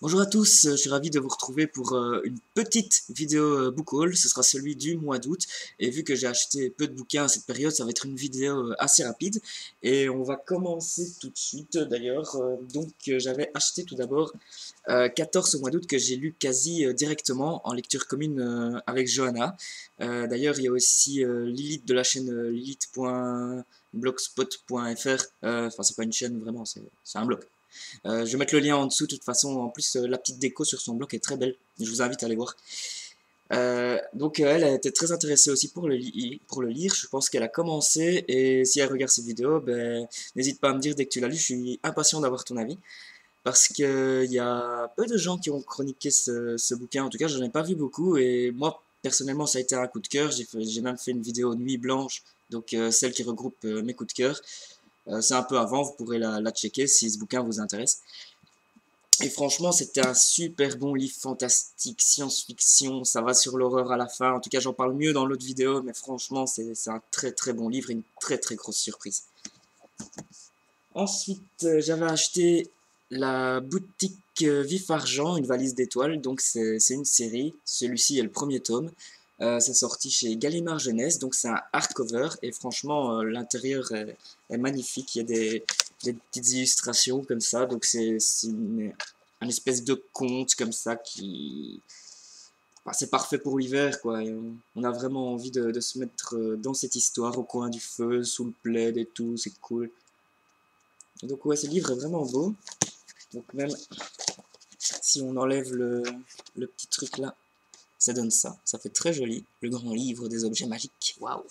Bonjour à tous, je suis ravi de vous retrouver pour une petite vidéo book haul. Ce sera celui du mois d'août. Et vu que j'ai acheté peu de bouquins à cette période, ça va être une vidéo assez rapide. Et on va commencer tout de suite d'ailleurs. J'avais acheté tout d'abord 14 au mois d'août que j'ai lu quasi directement en lecture commune avec Johanna. D'ailleurs, il y a aussi Lilith de la chaîne lilith.blogspot.fr. Enfin, c'est pas une chaîne vraiment, c'est un blog. Je vais mettre le lien en dessous de toute façon. En plus, la petite déco sur son blog est très belle. Je vous invite à aller voir. Elle a été très intéressée aussi pour le lire. Je pense qu'elle a commencé et si elle regarde cette vidéo, ben, n'hésite pas à me dire dès que tu l'as lu. Je suis impatient d'avoir ton avis parce qu'il y a peu de gens qui ont chroniqué ce bouquin. En tout cas, j'en ai pas vu beaucoup et moi, personnellement, ça a été un coup de cœur. J'ai même fait une vidéo Nuit Blanche, celle qui regroupe mes coups de cœur. C'est un peu avant, vous pourrez la checker si ce bouquin vous intéresse. Et franchement, c'était un super bon livre fantastique, science-fiction, ça va sur l'horreur à la fin. En tout cas, j'en parle mieux dans l'autre vidéo, mais franchement, c'est un très très bon livre et une très très grosse surprise. Ensuite, j'avais acheté la boutique Vif Argent, une valise d'étoiles, donc c'est une série. Celui-ci est le premier tome. C'est sorti chez Gallimard Jeunesse, donc c'est un hardcover et franchement l'intérieur est magnifique. Il y a des petites illustrations comme ça, donc un espèce de conte comme ça qui, enfin, c'est parfait pour l'hiver quoi. Et on a vraiment envie de se mettre dans cette histoire au coin du feu, sous le plaid et tout, c'est cool. Donc ouais, ce livre est vraiment beau. Donc même si on enlève le petit truc là, ça donne ça. Ça fait très joli. Le grand livre des objets magiques. Waouh!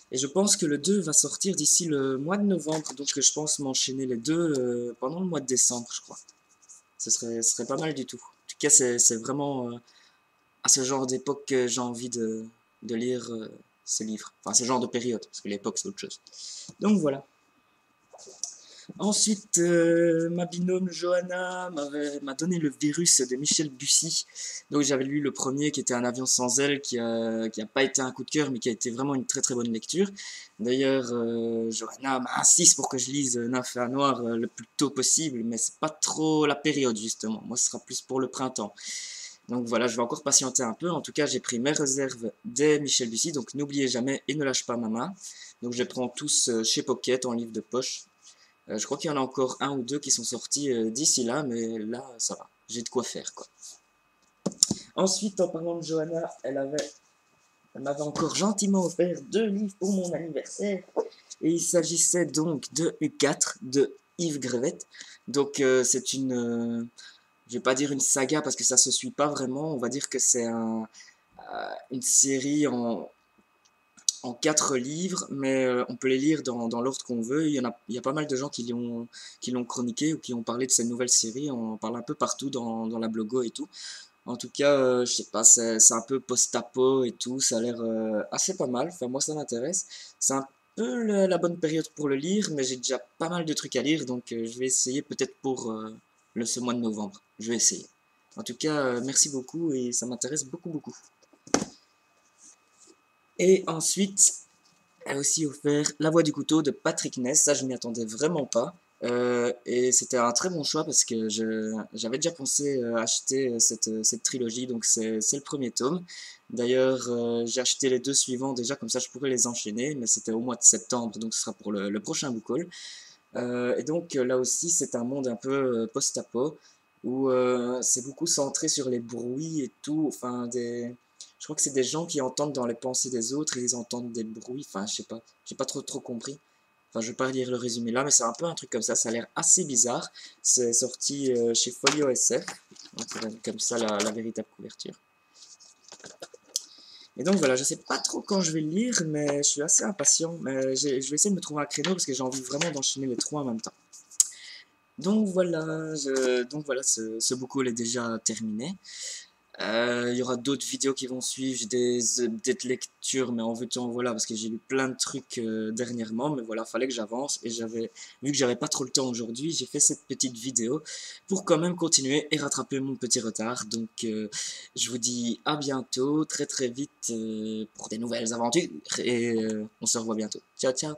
Et je pense que le 2 va sortir d'ici le mois de novembre. Donc je pense m'enchaîner les deux pendant le mois de décembre, je crois. Ce serait pas mal du tout. En tout cas, c'est vraiment à ce genre d'époque que j'ai envie de lire ces livres. Enfin, ce genre de période, parce que l'époque c'est autre chose. Donc voilà. Ensuite, ma binôme Johanna m'a donné le virus de Michel Bussy. Donc j'avais lu le premier qui était Un avion sans aile, qui a pas été un coup de cœur, mais qui a été vraiment une très très bonne lecture. D'ailleurs, Johanna m'insiste pour que je lise Nymphéa Noir le plus tôt possible, mais c'est pas trop la période justement. Moi, ce sera plus pour le printemps. Donc voilà, je vais encore patienter un peu. En tout cas, j'ai pris mes réserves dès Michel Bussy, donc n'oubliez jamais et ne lâche pas ma main. Donc je les prends tous chez Pocket en livre de poche. Je crois qu'il y en a encore un ou deux qui sont sortis d'ici là, mais là, ça va. J'ai de quoi faire, quoi. Ensuite, en parlant de Johanna, elle m'avait encore gentiment offert 2 livres pour mon anniversaire. Et il s'agissait donc de U4 de Yves Grevette. C'est je vais pas dire une saga parce que ça se suit pas vraiment. On va dire que c'est une série en 4 livres, mais on peut les lire dans l'ordre qu'on veut. Il y a pas mal de gens qui l'ont chroniqué ou qui ont parlé de cette nouvelle série. On en parle un peu partout dans la blogo et tout. En tout cas, je sais pas, c'est un peu post-apo et tout. Ça a l'air assez pas mal. Enfin, moi, ça m'intéresse. C'est un peu la bonne période pour le lire, mais j'ai déjà pas mal de trucs à lire, donc je vais essayer peut-être pour ce mois de novembre. Je vais essayer. En tout cas, merci beaucoup et ça m'intéresse beaucoup, beaucoup. Et ensuite, a aussi offert La Voix du Couteau de Patrick Ness. Ça, je m'y attendais vraiment pas. Et c'était un très bon choix parce que j'avais déjà pensé acheter cette trilogie, donc c'est le premier tome. D'ailleurs, j'ai acheté les 2 suivants déjà, comme ça je pourrais les enchaîner, mais c'était au mois de septembre, donc ce sera pour le prochain book haul. Là aussi, c'est un monde un peu post-apo, où c'est beaucoup centré sur les bruits et tout, enfin je crois que c'est des gens qui entendent dans les pensées des autres et ils entendent des bruits. Enfin, je sais pas. J'ai pas trop compris. Enfin, je vais pas lire le résumé là, mais c'est un peu un truc comme ça. Ça a l'air assez bizarre. C'est sorti chez Folio SF. Donc, c'est comme ça la véritable couverture. Et donc voilà, je sais pas trop quand je vais le lire, mais je suis assez impatient. Mais je vais essayer de me trouver un créneau parce que j'ai envie vraiment d'enchaîner les 3 en même temps. Donc voilà, ce book haul est déjà terminé. Il y aura d'autres vidéos qui vont suivre, des updates lectures, mais en veux-tu en voilà, parce que j'ai lu plein de trucs dernièrement, mais voilà, fallait que j'avance, et vu que j'avais pas trop le temps aujourd'hui, j'ai fait cette petite vidéo pour quand même continuer et rattraper mon petit retard. Je vous dis à bientôt, très très vite, pour des nouvelles aventures, et on se revoit bientôt. Ciao, ciao!